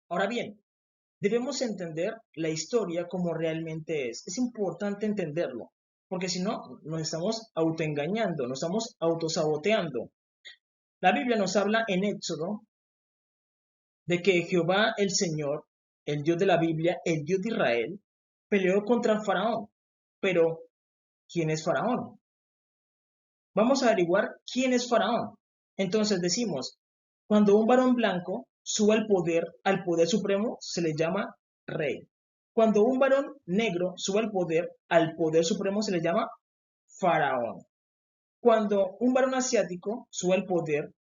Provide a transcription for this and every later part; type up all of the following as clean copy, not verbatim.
Ahora bien, debemos entender la historia como realmente es. Es importante entenderlo, porque si no, nos estamos autoengañando, nos estamos autosaboteando. La Biblia nos habla en Éxodo de que Jehová el Señor, el Dios de la Biblia, el Dios de Israel, peleó contra Faraón. Pero, ¿quién es Faraón? Vamos a averiguar quién es Faraón. Entonces decimos, cuando un varón blanco sube al poder supremo, se le llama rey. Cuando un varón negro sube al poder supremo, se le llama faraón. Cuando un varón asiático sube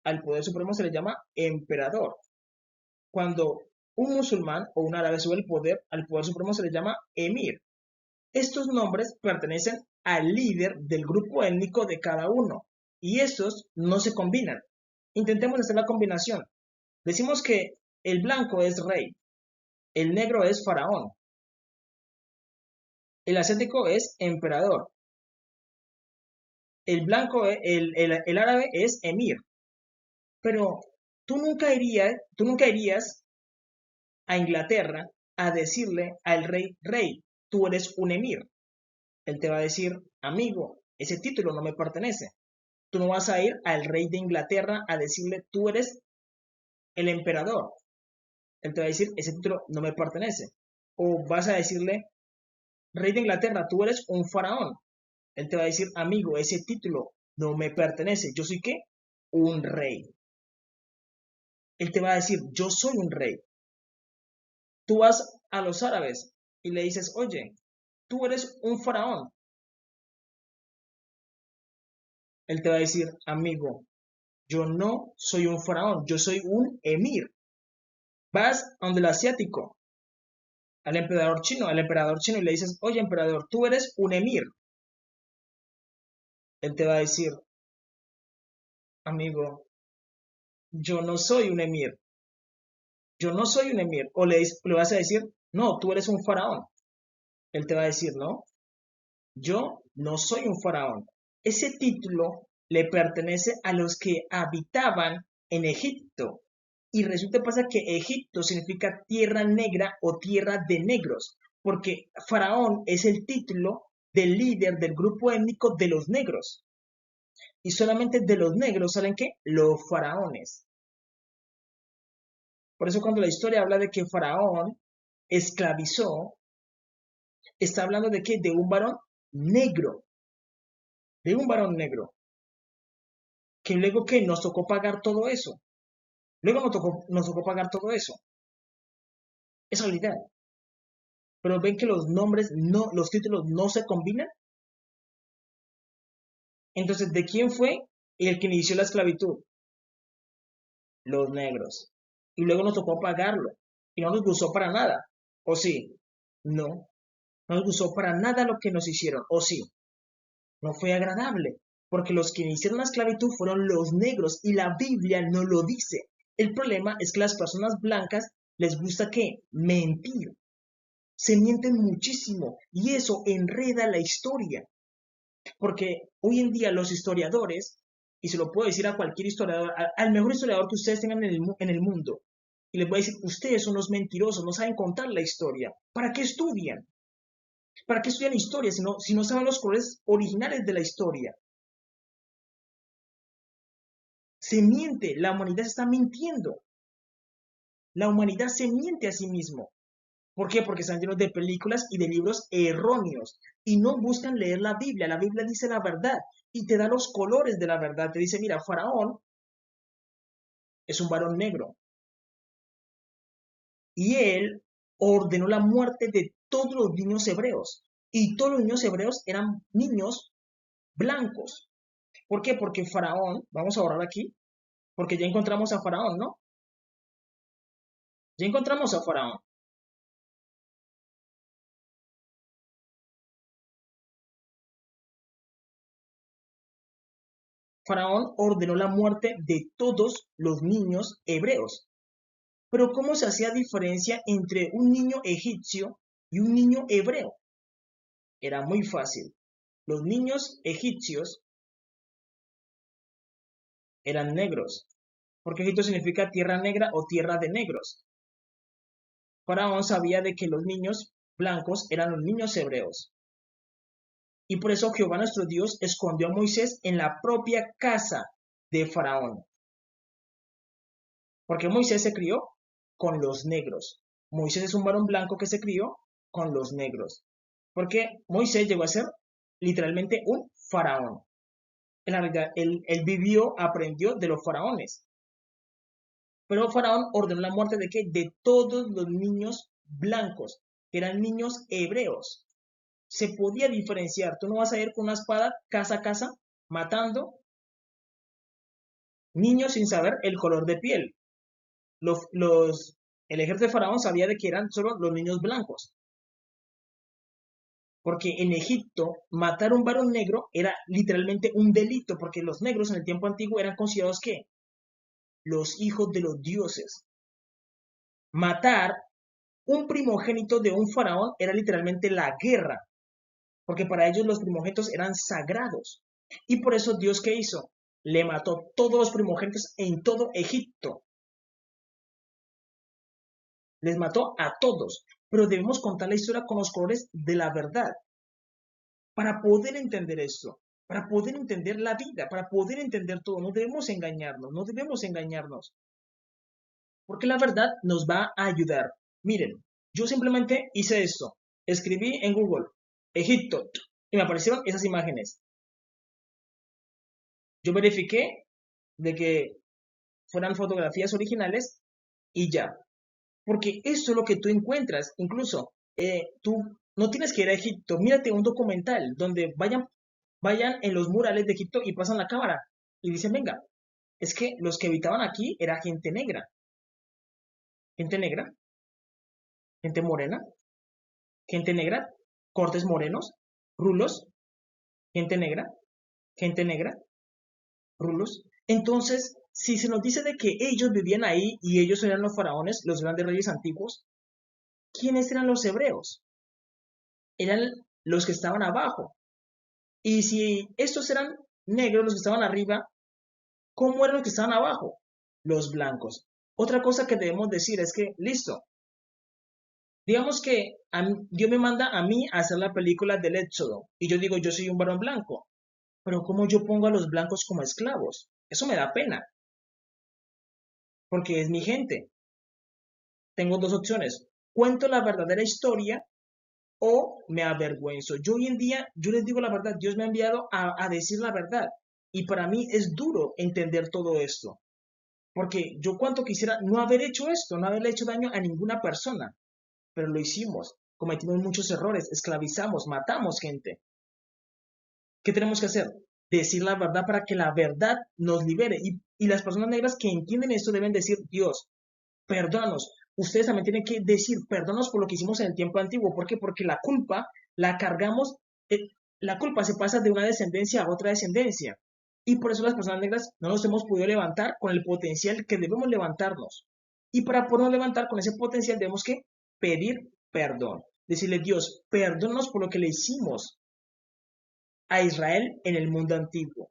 al poder supremo, se le llama emperador. Cuando un musulmán o un árabe sube al poder supremo, se le llama emir. Estos nombres pertenecen al líder del grupo étnico de cada uno y estos no se combinan. Intentemos hacer la combinación. Decimos que el blanco es rey, el negro es faraón, el asiático es emperador, el árabe es emir. Pero tú nunca irías a Inglaterra a decirle al rey, tú eres un emir. Él te va a decir, amigo, ese título no me pertenece. Tú no vas a ir al rey de Inglaterra a decirle, tú eres el emperador. Él te va a decir, ese título no me pertenece. O vas a decirle, rey de Inglaterra, tú eres un faraón. Él te va a decir, amigo, ese título no me pertenece. ¿Yo soy qué? Un rey. Él te va a decir, yo soy un rey. Tú vas a los árabes y le dices, oye, tú eres un faraón. Él te va a decir, amigo, yo no soy un faraón, yo soy un emir. Vas a donde el asiático, al emperador chino y le dices, oye, emperador, tú eres un emir. Él te va a decir, amigo, yo no soy un emir, yo no soy un emir. O le vas a decir, no, tú eres un faraón. Él te va a decir, no, yo no soy un faraón. Ese título le pertenece a los que habitaban en Egipto. Y resulta pasa que Egipto significa tierra negra o tierra de negros, porque faraón es el título del líder del grupo étnico de los negros. Y solamente de los negros salen ¿qué? Los faraones. Por eso cuando la historia habla de que faraón esclavizó, está hablando de que de un varón negro, de un varón negro, que luego que nos tocó pagar todo eso. Luego nos tocó pagar todo eso. Es realidad. Pero ven que los nombres no, los títulos no se combinan. Entonces, ¿de quién fue el que inició la esclavitud? Los negros. Y luego nos tocó pagarlo. Y no nos gustó para nada. ¿O sí? No. No nos gustó para nada lo que nos hicieron. ¿O sí? No fue agradable. Porque los que iniciaron la esclavitud fueron los negros y la Biblia no lo dice. El problema es que las personas blancas les gusta que mentir. Se mienten muchísimo y eso enreda la historia. Porque hoy en día los historiadores, y se lo puedo decir a cualquier historiador, al mejor historiador que ustedes tengan en el mundo, y les voy a decir, ustedes son los mentirosos, no saben contar la historia. ¿Para qué estudian? ¿Para qué estudian historia si no saben los colores originales de la historia? Se miente, la humanidad se está mintiendo. La humanidad se miente a sí mismo. ¿Por qué? Porque están llenos de películas y de libros erróneos y no buscan leer la Biblia. La Biblia dice la verdad y te da los colores de la verdad. Te dice, mira, Faraón es un varón negro y él ordenó la muerte de todos los niños hebreos y todos los niños hebreos eran niños blancos. ¿Por qué? Porque Faraón, vamos a borrar aquí, porque ya encontramos a Faraón, ¿no? Ya encontramos a Faraón. Faraón ordenó la muerte de todos los niños hebreos. Pero ¿cómo se hacía diferencia entre un niño egipcio y un niño hebreo? Era muy fácil. Los niños egipcios eran negros, porque Egipto significa tierra negra o tierra de negros. Faraón sabía de que los niños blancos eran los niños hebreos. Y por eso Jehová nuestro Dios escondió a Moisés en la propia casa de Faraón. Porque Moisés se crió con los negros. Moisés es un varón blanco que se crió con los negros. Porque Moisés llegó a ser literalmente un faraón. En la realidad, él vivió, aprendió de los faraones. Pero Faraón ordenó la muerte de ¿qué? De todos los niños blancos, que eran niños hebreos. Se podía diferenciar. Tú no vas a ir con una espada casa a casa matando niños sin saber el color de piel. El ejército de Faraón sabía de que eran solo los niños blancos. Porque en Egipto matar a un varón negro era literalmente un delito, porque los negros en el tiempo antiguo eran considerados ¿qué? Los hijos de los dioses. Matar un primogénito de un faraón era literalmente la guerra, porque para ellos los primogénitos eran sagrados. Y por eso Dios, ¿qué hizo? Le mató todos los primogénitos en todo Egipto. Les mató a todos. Pero debemos contar la historia con los colores de la verdad. Para poder entender esto, para poder entender la vida, para poder entender todo, no debemos engañarnos, no debemos engañarnos. Porque la verdad nos va a ayudar. Miren, yo simplemente hice esto. Escribí en Google, Egipto, y me aparecieron esas imágenes. Yo verifiqué de que fueran fotografías originales y ya. Porque esto es lo que tú encuentras. Incluso tú no tienes que ir a Egipto. Mírate un documental donde vayan en los murales de Egipto y pasan la cámara y dicen, venga, es que los que habitaban aquí era gente negra. Gente negra, gente morena, gente negra, cortes morenos, rulos, gente negra, rulos. Entonces, si se nos dice de que ellos vivían ahí y ellos eran los faraones, los grandes reyes antiguos, ¿quiénes eran los hebreos? Eran los que estaban abajo. Y si estos eran negros, los que estaban arriba, ¿cómo eran los que estaban abajo? Los blancos. Otra cosa que debemos decir es que, listo, digamos que Dios me manda a mí a hacer la película del Éxodo y yo digo, yo soy un varón blanco, pero ¿cómo yo pongo a los blancos como esclavos? Eso me da pena, porque es mi gente. Tengo dos opciones. Cuento la verdadera historia o me avergüenzo. Yo hoy en día, yo les digo la verdad, Dios me ha enviado a decir la verdad. Y para mí es duro entender todo esto. Porque yo cuanto quisiera no haber hecho esto, no haberle hecho daño a ninguna persona. Pero lo hicimos. Cometimos muchos errores, esclavizamos, matamos gente. ¿Qué tenemos que hacer? Decir la verdad para que la verdad nos libere. Y las personas negras que entienden esto deben decir, Dios, perdónanos. Ustedes también tienen que decir, perdónanos por lo que hicimos en el tiempo antiguo. ¿Por qué? Porque la culpa la cargamos, la culpa se pasa de una descendencia a otra descendencia. Y por eso las personas negras no nos hemos podido levantar con el potencial que debemos levantarnos. Y para podernos levantar con ese potencial debemos que pedir perdón. Decirle, Dios, perdónanos por lo que le hicimos a Israel en el mundo antiguo.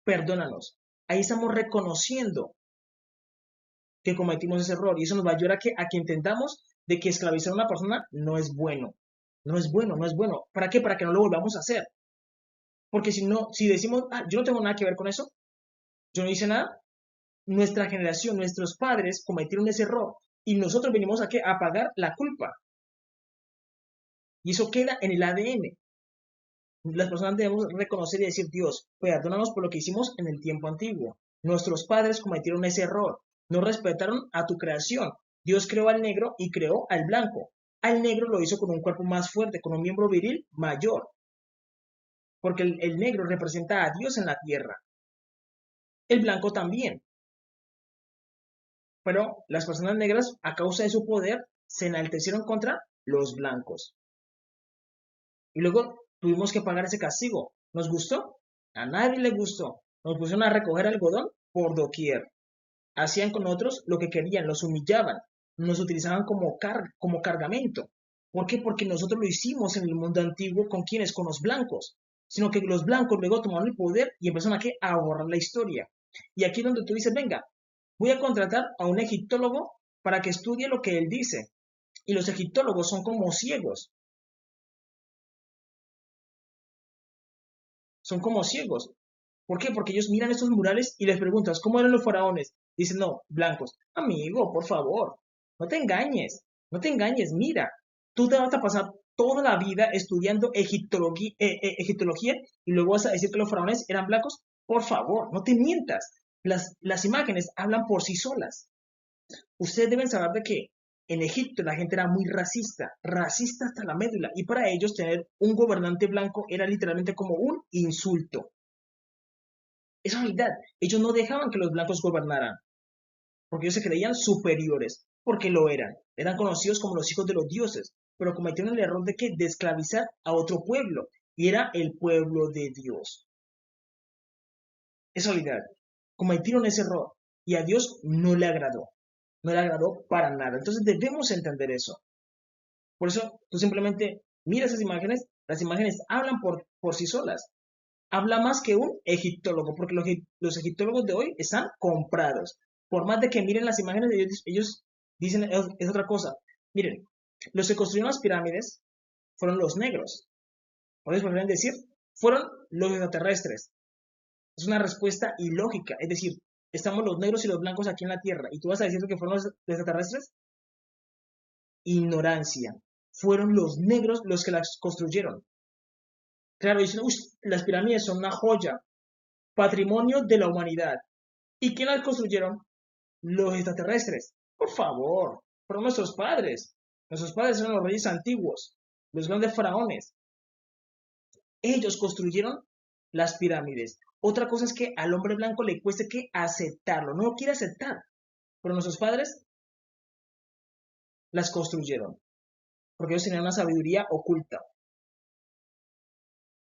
Perdónanos. Ahí estamos reconociendo que cometimos ese error y eso nos va a ayudar a que entendamos de que esclavizar a una persona no es bueno. No es bueno, no es bueno. ¿Para qué? Para que no lo volvamos a hacer. Porque si no, si decimos, yo no tengo nada que ver con eso, yo no hice nada, nuestra generación, nuestros padres cometieron ese error y nosotros venimos a pagar la culpa. Y eso queda en el ADN. Las personas debemos reconocer y decir, Dios, perdónanos por lo que hicimos en el tiempo antiguo. Nuestros padres cometieron ese error. No respetaron a tu creación. Dios creó al negro y creó al blanco. Al negro lo hizo con un cuerpo más fuerte, con un miembro viril mayor. Porque el negro representa a Dios en la tierra. El blanco también. Pero las personas negras, a causa de su poder, se enaltecieron contra los blancos. Y luego tuvimos que pagar ese castigo. ¿Nos gustó? A nadie le gustó. Nos pusieron a recoger algodón por doquier. Hacían con nosotros lo que querían, los humillaban, nos utilizaban como cargamento. ¿Por qué? Porque nosotros lo hicimos en el mundo antiguo con quienes, con los blancos. Sino que los blancos luego tomaron el poder y empezaron a borrar la historia. Y aquí es donde tú dices, venga, voy a contratar a un egiptólogo para que estudie lo que él dice. Y los egiptólogos son como ciegos, son como ciegos. ¿Por qué? Porque ellos miran estos murales y les preguntas, ¿cómo eran los faraones? Dicen, no, blancos. Amigo, por favor, no te engañes, no te engañes, mira, tú te vas a pasar toda la vida estudiando egiptología y luego vas a decir que los faraones eran blancos. Por favor, no te mientas. Las imágenes hablan por sí solas. Ustedes deben saber de que en Egipto la gente era muy racista, racista hasta la médula, y para ellos tener un gobernante blanco era literalmente como un insulto. Es realidad, ellos no dejaban que los blancos gobernaran, porque ellos se creían superiores, porque lo eran conocidos como los hijos de los dioses, pero cometieron el error de que de esclavizar a otro pueblo, y era el pueblo de Dios. Es realidad, cometieron ese error, y a Dios no le agradó para nada, entonces debemos entender eso. Por eso tú simplemente miras esas imágenes, las imágenes hablan por sí solas. Habla más que un egiptólogo, porque los egiptólogos de hoy están comprados. Por más de que miren las imágenes, ellos dicen es otra cosa. Miren, los que construyeron las pirámides fueron los negros. Por eso prefieren decir, fueron los extraterrestres. Es una respuesta ilógica. Es decir, estamos los negros y los blancos aquí en la Tierra. ¿Y tú vas a decir que fueron los extraterrestres? Ignorancia. Fueron los negros los que las construyeron. Claro, dicen, uy, las pirámides son una joya, patrimonio de la humanidad. ¿Y quién las construyeron? Los extraterrestres. Por favor, fueron nuestros padres. Nuestros padres eran los reyes antiguos, los grandes faraones. Ellos construyeron las pirámides. Otra cosa es que al hombre blanco le cueste que aceptarlo, no lo quiere aceptar. Pero nuestros padres las construyeron, porque ellos tenían una sabiduría oculta.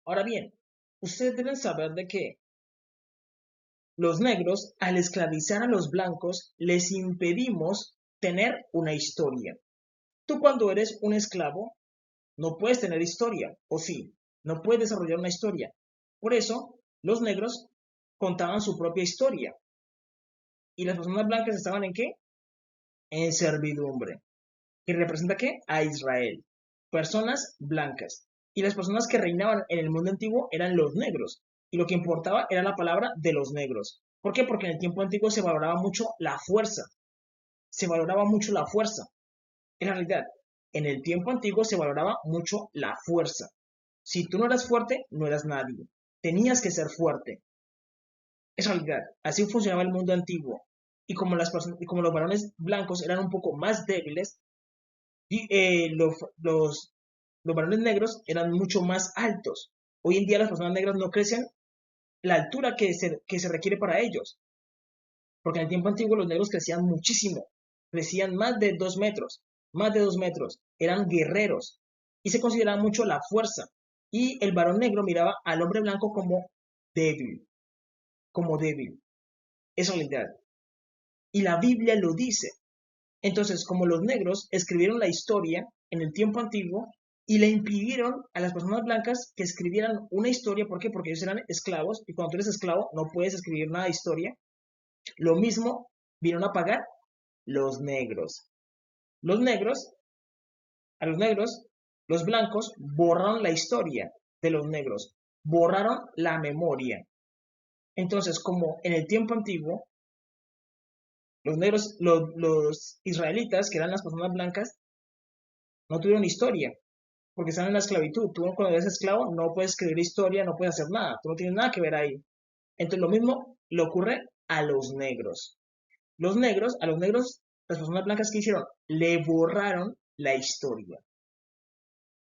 Ahora bien, ustedes deben saber de que los negros, al esclavizar a los blancos, les impedimos tener una historia. Tú cuando eres un esclavo, no puedes tener historia, o sí, no puedes desarrollar una historia. Por eso, los negros contaban su propia historia. ¿Y las personas blancas estaban en qué? En servidumbre. ¿Y representa qué? A Israel. Personas blancas. Y las personas que reinaban en el mundo antiguo eran los negros. Y lo que importaba era la palabra de los negros. ¿Por qué? Porque en el tiempo antiguo se valoraba mucho la fuerza. Se valoraba mucho la fuerza. En realidad, en el tiempo antiguo se valoraba mucho la fuerza. Si tú no eras fuerte, no eras nadie. Tenías que ser fuerte. Es realidad. Así funcionaba el mundo antiguo. Y como los varones blancos eran un poco más débiles, y, los varones negros eran mucho más altos. Hoy en día las personas negras no crecen la altura que se requiere para ellos. Porque en el tiempo antiguo los negros crecían muchísimo. Crecían más de 2 metros. Más de 2 metros. Eran guerreros. Y se consideraba mucho la fuerza. Y el varón negro miraba al hombre blanco como débil. Como débil. Eso es la realidad. Y la Biblia lo dice. Entonces, como los negros escribieron la historia en el tiempo antiguo y le impidieron a las personas blancas que escribieran una historia, ¿por qué? Porque ellos eran esclavos y cuando tú eres esclavo no puedes escribir nada de historia. Lo mismo vinieron a pagar los negros. Los negros, a los negros, los blancos borraron la historia de los negros, borraron la memoria. Entonces, como en el tiempo antiguo, los negros, los israelitas, que eran las personas blancas, no tuvieron historia, porque están en la esclavitud. Tú cuando eres esclavo no puedes escribir historia, no puedes hacer nada, tú no tienes nada que ver ahí. Entonces lo mismo le ocurre a los negros. A los negros, las personas blancas que hicieron, le borraron la historia.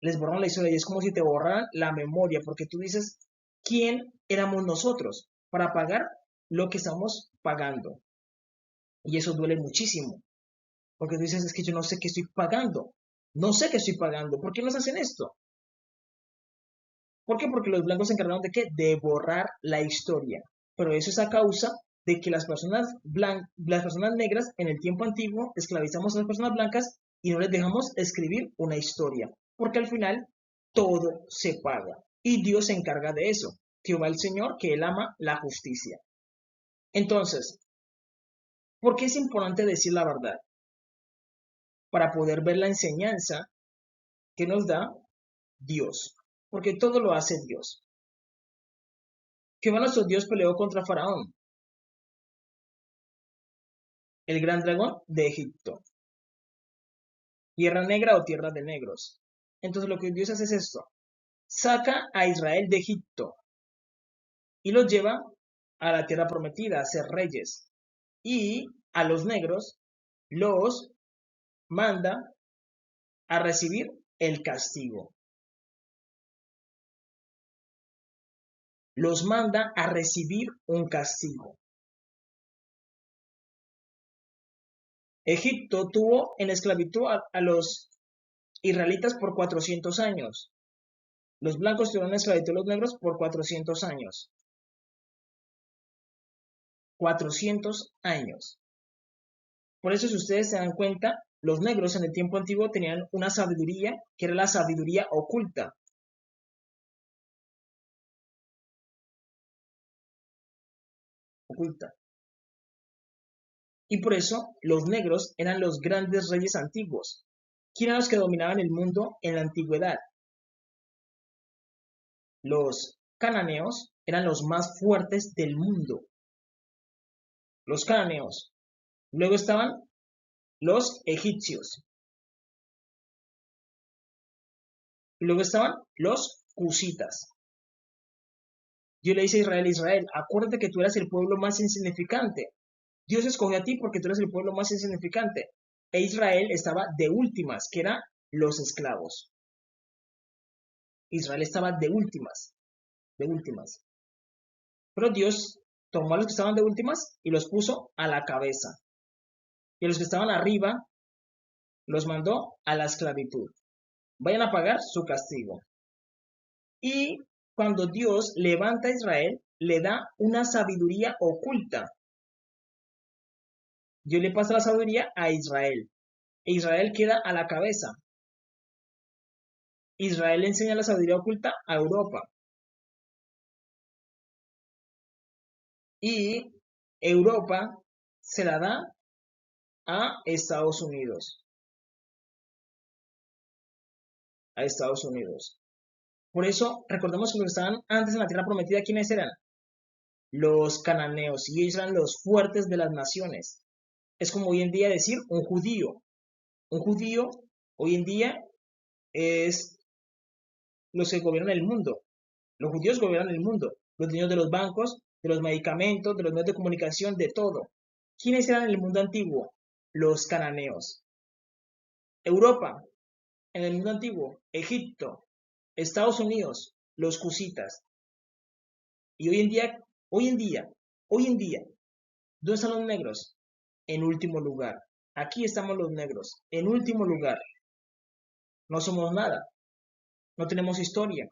Les borraron la historia y es como si te borraran la memoria, porque tú dices, ¿quién éramos nosotros para pagar lo que estamos pagando? Y eso duele muchísimo, porque tú dices, es que yo no sé qué estoy pagando. No sé qué estoy pagando. ¿Por qué nos hacen esto? ¿Por qué? Porque los blancos se encargaron de qué? De borrar la historia. Pero eso es a causa de que las personas negras en el tiempo antiguo esclavizamos a las personas blancas y no les dejamos escribir una historia. Porque al final todo se paga. Y Dios se encarga de eso. Jehová el Señor, que Él ama la justicia. Entonces, ¿por qué es importante decir la verdad? para poder ver la enseñanza que nos da Dios, porque todo lo hace Dios. Jehová nuestro Dios peleó contra Faraón, el gran dragón de Egipto, tierra negra o tierra de negros. Entonces lo que Dios hace es esto: saca a Israel de Egipto y los lleva a la tierra prometida a ser reyes, y a los negros los manda a recibir el castigo. Los manda a recibir un castigo. Egipto tuvo en esclavitud a los israelitas por 400 años. Los blancos tuvieron en esclavitud a los negros por 400 años. 400 años. Por eso, si ustedes se dan cuenta, los negros en el tiempo antiguo tenían una sabiduría que era la sabiduría oculta. Y por eso los negros eran los grandes reyes antiguos. ¿Quién eran los que dominaban el mundo en la antigüedad? Los cananeos eran los más fuertes del mundo. Los cananeos. Luego estaban los egipcios. Y luego estaban los cusitas. Dios le dice a Israel: Israel, acuérdate que tú eras el pueblo más insignificante. Dios escogió a ti porque tú eres el pueblo más insignificante. E Israel estaba de últimas, que eran los esclavos. Israel estaba de últimas, de últimas. Pero Dios tomó a los que estaban de últimas y los puso a la cabeza. Y a los que estaban arriba los mandó a la esclavitud. Vayan a pagar su castigo. Y cuando Dios levanta a Israel, le da una sabiduría oculta. Dios le pasa la sabiduría a Israel. E Israel queda a la cabeza. Israel le enseña la sabiduría oculta a Europa. Y Europa se la da a Estados Unidos. A Estados Unidos. Por eso, recordemos que los que estaban antes en la tierra prometida, ¿quiénes eran? Los cananeos. Y ellos eran los fuertes de las naciones. Es como hoy en día decir un judío. Un judío hoy en día es los que gobiernan el mundo. Los judíos gobiernan el mundo. Los dueños de los bancos, de los medicamentos, de los medios de comunicación, de todo. ¿Quiénes eran en el mundo antiguo? Los cananeos. Europa, en el mundo antiguo, Egipto, Estados Unidos, los cusitas. Y hoy en día, ¿dónde están los negros? En último lugar. Aquí estamos los negros, en último lugar. No somos nada, no tenemos historia.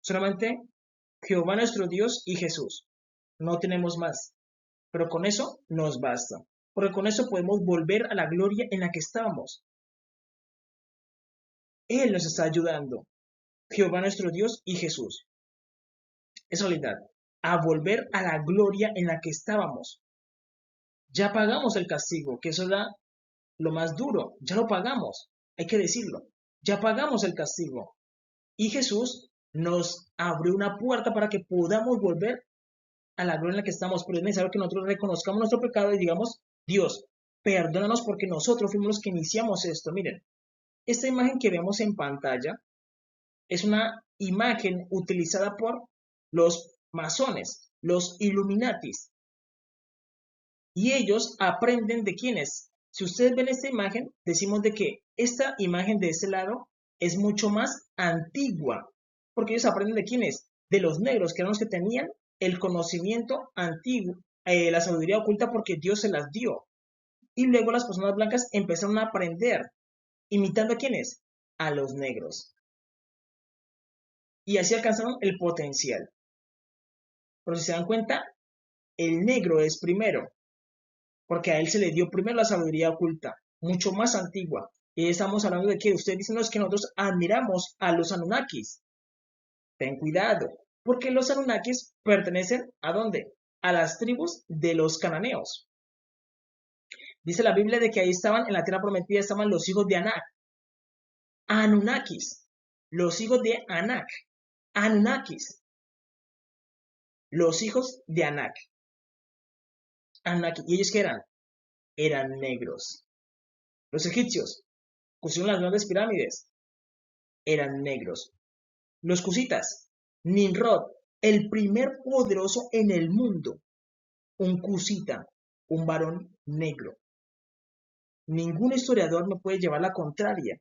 Solamente Jehová nuestro Dios y Jesús. No tenemos más. Pero con eso nos basta. Porque con eso podemos volver a la gloria en la que estábamos. Él nos está ayudando. Jehová nuestro Dios y Jesús. Es realidad. A volver a la gloria en la que estábamos. Ya pagamos el castigo, que eso era lo más duro. Ya lo pagamos. Hay que decirlo. Ya pagamos el castigo. Y Jesús nos abrió una puerta para que podamos volver a la gloria en la que estamos. Pero es necesario que nosotros reconozcamos nuestro pecado y digamos: Dios, perdónanos porque nosotros fuimos los que iniciamos esto. Miren, esta imagen que vemos en pantalla es una imagen utilizada por los masones, los Illuminatis. Y ellos aprenden de quiénes. Si ustedes ven esta imagen, decimos de que esta imagen de este lado es mucho más antigua. Porque ellos aprenden de quiénes. De los negros, que eran los que tenían el conocimiento antiguo, la sabiduría oculta, porque Dios se las dio. Y luego las personas blancas empezaron a aprender, imitando a quiénes, a los negros. Y así alcanzaron el potencial. Pero si se dan cuenta, el negro es primero, porque a él se le dio primero la sabiduría oculta, mucho más antigua. Y estamos hablando de que ustedes dicen que nosotros admiramos a los Anunnakis. Ten cuidado, porque los Anunnakis pertenecen ¿a dónde? A las tribus de los cananeos. Dice la Biblia de que ahí estaban, en la tierra prometida, estaban los hijos de Anak, Anunnakis, los hijos de Anak, Anunnakis, los hijos de Anak, Anunnaki. ¿Y ellos qué eran? Eran negros. Los egipcios construyeron las grandes pirámides, eran negros. Los cusitas, Nimrod, el primer poderoso en el mundo, un cusita, un varón negro. Ningún historiador me puede llevar la contraria.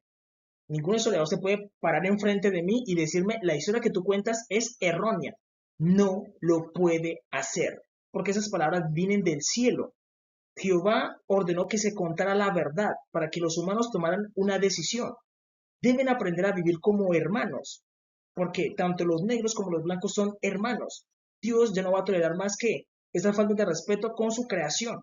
Ningún historiador se puede parar enfrente de mí y decirme la historia que tú cuentas es errónea. No lo puede hacer, porque esas palabras vienen del cielo. Jehová ordenó que se contara la verdad para que los humanos tomaran una decisión. Deben aprender a vivir como hermanos, porque tanto los negros como los blancos son hermanos. Dios ya no va a tolerar más que esta falta de respeto con su creación.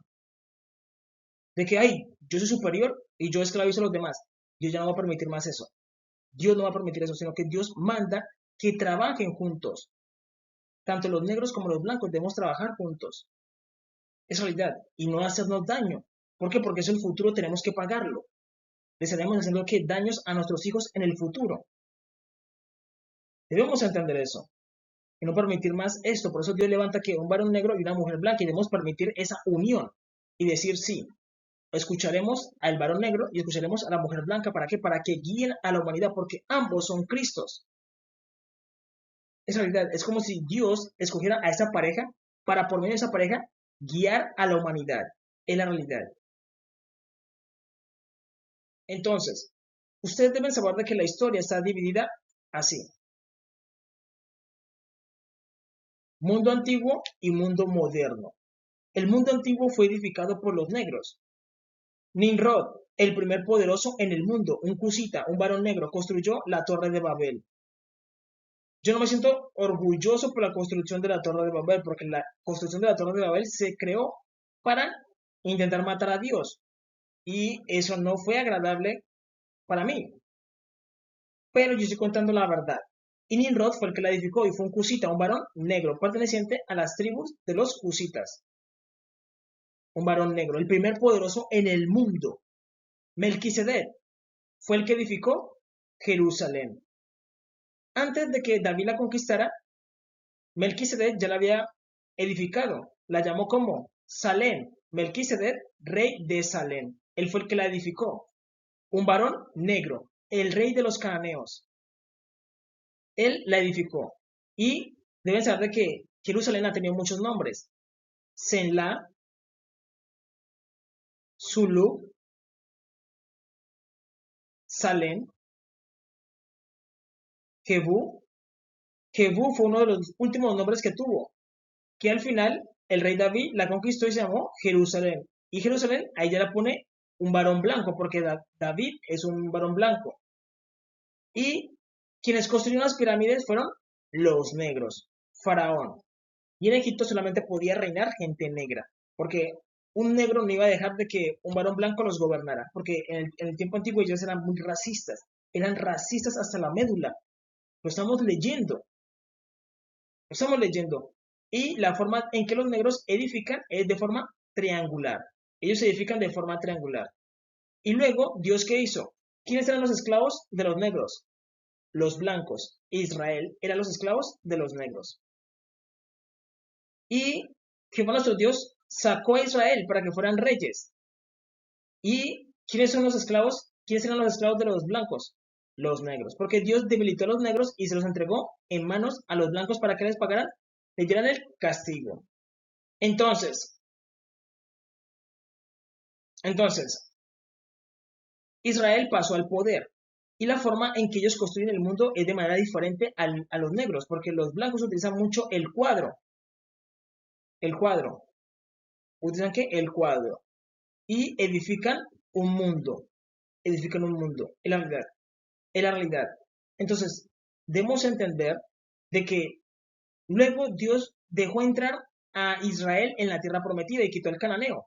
De que, ay, yo soy superior y yo esclavizo a los demás. Dios ya no va a permitir más eso. Dios no va a permitir eso, sino que Dios manda que trabajen juntos. Tanto los negros como los blancos debemos trabajar juntos. Es realidad. Y no hacernos daño. ¿Por qué? Porque eso el futuro tenemos que pagarlo. Le estaremos haciendo ¿qué? Daños a nuestros hijos en el futuro. Debemos entender eso. Y no permitir más esto. Por eso Dios levanta que un varón negro y una mujer blanca. Y debemos permitir esa unión. Y decir sí. Escucharemos al varón negro y escucharemos a la mujer blanca. ¿Para qué? Para que guíen a la humanidad. Porque ambos son Cristos. Es realidad, es como si Dios escogiera a esa pareja para por medio de esa pareja guiar a la humanidad. Es la realidad. Entonces, ustedes deben saber de que la historia está dividida así. Mundo antiguo y mundo moderno. El mundo antiguo fue edificado por los negros. Nimrod, el primer poderoso en el mundo, un cusita, un varón negro, construyó la Torre de Babel. Yo no me siento orgulloso por la construcción de la Torre de Babel, porque la construcción de la Torre de Babel se creó para intentar matar a Dios. Y eso no fue agradable para mí. Pero yo estoy contando la verdad. Y Nimrod fue el que la edificó y fue un cusita, un varón negro, perteneciente a las tribus de los cusitas. Un varón negro, el primer poderoso en el mundo. Melquisedec fue el que edificó Jerusalén. Antes de que David la conquistara, Melquisedec ya la había edificado. La llamó como Salem. Melquisedec, rey de Salem. Él fue el que la edificó. Un varón negro, el rey de los cananeos. Él la edificó. Y deben saber que Jerusalén ha tenido muchos nombres. Senla, Zulu, Salem, Jebú. Jebú fue uno de los últimos nombres que tuvo. Que al final el rey David la conquistó y se llamó Jerusalén. Y Jerusalén, ahí ya la pone un varón blanco, porque David es un varón blanco. Y quienes construyeron las pirámides fueron los negros, Faraón. Y en Egipto solamente podía reinar gente negra, porque un negro no iba a dejar de que un varón blanco los gobernara, porque en el tiempo antiguo ellos eran racistas hasta la médula. Lo estamos leyendo. Y la forma en que los negros edifican es de forma triangular. Ellos edifican de forma triangular. Y luego, ¿Dios qué hizo? ¿Quiénes eran los esclavos de los negros? Los blancos. Israel eran los esclavos de los negros. Y Jehová nuestro Dios sacó a Israel para que fueran reyes. ¿Y quiénes son los esclavos? ¿Quiénes eran los esclavos de los blancos? Los negros. Porque Dios debilitó a los negros y se los entregó en manos a los blancos para que les pagaran, les dieran el castigo. Entonces, Israel pasó al poder. Y la forma en que ellos construyen el mundo es de manera diferente a los negros, porque los blancos utilizan mucho el cuadro. El cuadro. ¿Utilizan qué? El cuadro. Y edifican un mundo. Edifican un mundo. Es la realidad. Es la realidad. Entonces, debemos entender de que luego Dios dejó entrar a Israel en la tierra prometida y quitó el cananeo.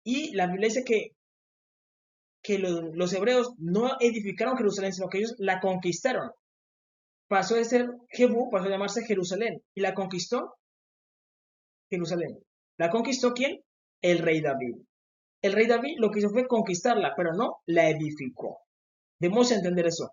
Y la Biblia dice que los hebreos no edificaron Jerusalén, sino que ellos la conquistaron. Pasó de ser Jebú, pasó a llamarse Jerusalén. Y la conquistó Jerusalén. ¿La conquistó quién? El rey David. El rey David lo que hizo fue conquistarla, pero no la edificó. Debemos entender eso.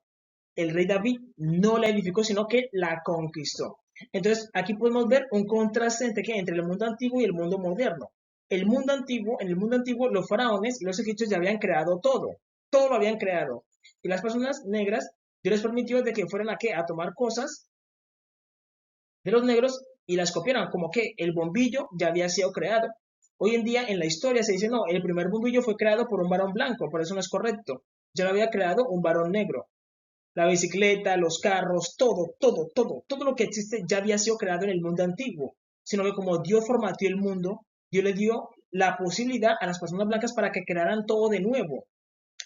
El rey David no la edificó, sino que la conquistó. Entonces, aquí podemos ver un contraste entre el mundo antiguo y el mundo moderno. En el mundo antiguo, los faraones y los egipcios ya habían creado todo lo habían creado. Y las personas negras, Dios les permitió de que fueran a tomar cosas de los negros y las copiaran, como que el bombillo ya había sido creado. Hoy en día en la historia se dice, no, el primer bombillo fue creado por un varón blanco, por eso no es correcto. Ya lo había creado un varón negro. La bicicleta, los carros, todo lo que existe ya había sido creado en el mundo antiguo. Sino que como Dios formateó el mundo, Dios le dio la posibilidad a las personas blancas para que crearan todo de nuevo.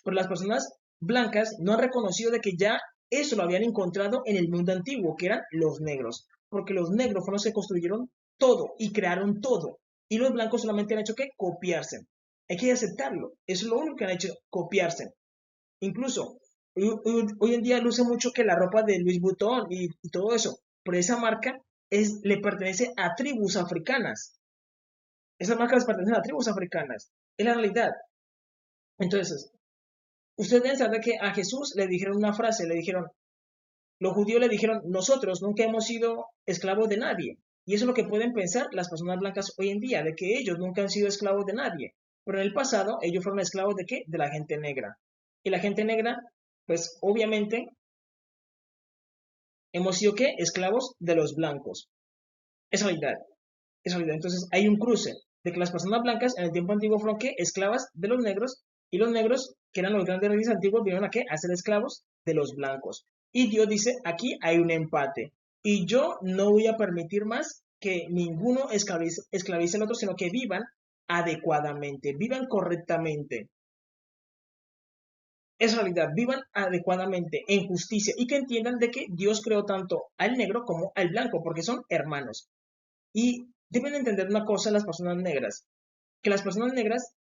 Pero las personas blancas no han reconocido de que ya eso lo habían encontrado en el mundo antiguo, que eran los negros. Porque los negros fueron los que construyeron todo y crearon todo. Y los blancos solamente han hecho que copiarse. Hay que aceptarlo. Eso es lo único que han hecho, copiarse. Incluso, hoy en día luce mucho que la ropa de Louis Vuitton y todo eso, pero esa marca le pertenece a tribus africanas. Esas marcas les pertenecen a tribus africanas. Es la realidad. Entonces, ustedes deben saber que a Jesús le dijeron una frase, le dijeron, los judíos le dijeron, nosotros nunca hemos sido esclavos de nadie. Y eso es lo que pueden pensar las personas blancas hoy en día, de que ellos nunca han sido esclavos de nadie. Pero en el pasado ellos fueron esclavos de qué? De la gente negra. Y la gente negra, pues obviamente hemos sido qué? Esclavos de los blancos. Es realidad, es realidad. Entonces hay un cruce de que las personas blancas en el tiempo antiguo fueron qué? Esclavas de los negros y los negros, que eran los grandes reyes antiguos, vinieron a qué? A ser esclavos de los blancos. Y Dios dice, aquí hay un empate. Y yo no voy a permitir más que ninguno esclavice al otro, sino que vivan adecuadamente, vivan correctamente. Es realidad, vivan adecuadamente, en justicia y que entiendan de que Dios creó tanto al negro como al blanco, porque son hermanos. Y deben entender una cosa las personas negras, que las personas negras,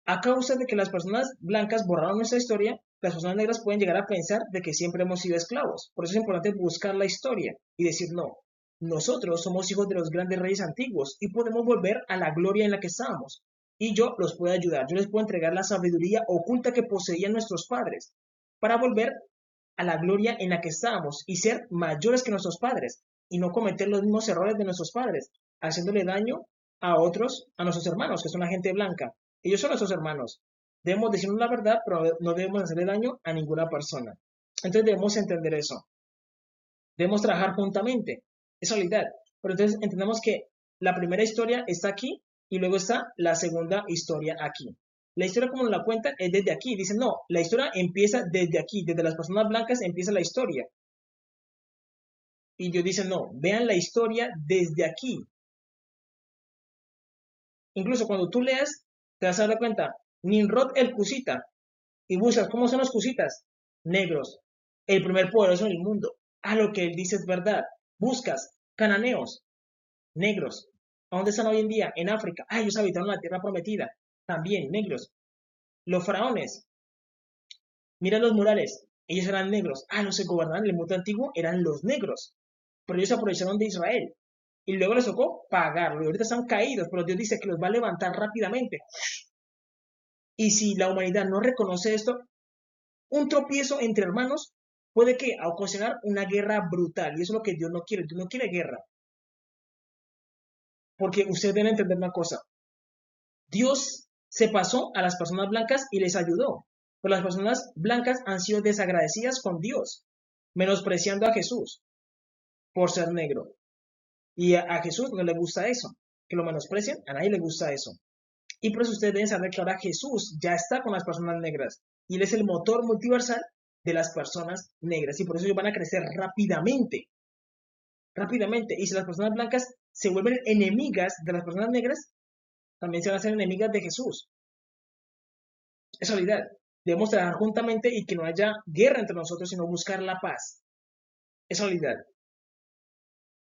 a causa de que las personas blancas borraron nuestra historia, las personas negras pueden llegar a pensar de que siempre hemos sido esclavos. Por eso es importante buscar la historia y decir, no, nosotros somos hijos de los grandes reyes antiguos y podemos volver a la gloria en la que estábamos. Y yo los puedo ayudar, yo les puedo entregar la sabiduría oculta que poseían nuestros padres para volver a la gloria en la que estábamos y ser mayores que nuestros padres y no cometer los mismos errores de nuestros padres, haciéndole daño a otros, a nuestros hermanos, que son la gente blanca. Ellos son nuestros hermanos. Debemos decirnos la verdad, pero no debemos hacerle daño a ninguna persona. Entonces debemos entender eso. Debemos trabajar juntamente. Es realidad. Pero entonces entendemos que la primera historia está aquí y luego está la segunda historia aquí. La historia como la cuentan es desde aquí. Dicen, no, la historia empieza desde aquí, desde las personas blancas empieza la historia. Y Dios dice, no, vean la historia desde aquí. Incluso cuando tú leas, te vas a dar cuenta, Nimrod el Cusita, y buscas cómo son los Cusitas, negros, el primer poderoso en el mundo. A lo que él dice es verdad. Buscas cananeos, negros. ¿A dónde están hoy en día? En África. Ah, ellos habitaron la tierra prometida. También negros. Los faraones. Mira los murales. Ellos eran negros. Ah, los que gobernaban el mundo antiguo eran los negros. Pero ellos se aprovecharon de Israel. Y luego les tocó pagarlo. Y ahorita están caídos, pero Dios dice que los va a levantar rápidamente. Y si la humanidad no reconoce esto, un tropiezo entre hermanos puede que ocasionar una guerra brutal. Y eso es lo que Dios no quiere. Dios no quiere guerra. Porque ustedes deben entender una cosa. Dios se pasó a las personas blancas y les ayudó. Pero las personas blancas han sido desagradecidas con Dios, menospreciando a Jesús por ser negro. Y a Jesús no le gusta eso. Que lo menosprecien, a nadie le gusta eso. Y por eso ustedes deben saber que ahora Jesús ya está con las personas negras. Y Él es el motor multiversal de las personas negras. Y por eso ellos van a crecer rápidamente. Rápidamente. Y si las personas blancas se vuelven enemigas de las personas negras, también se van a hacer enemigas de Jesús. Es realidad. Debemos trabajar juntamente y que no haya guerra entre nosotros, sino buscar la paz. Es realidad.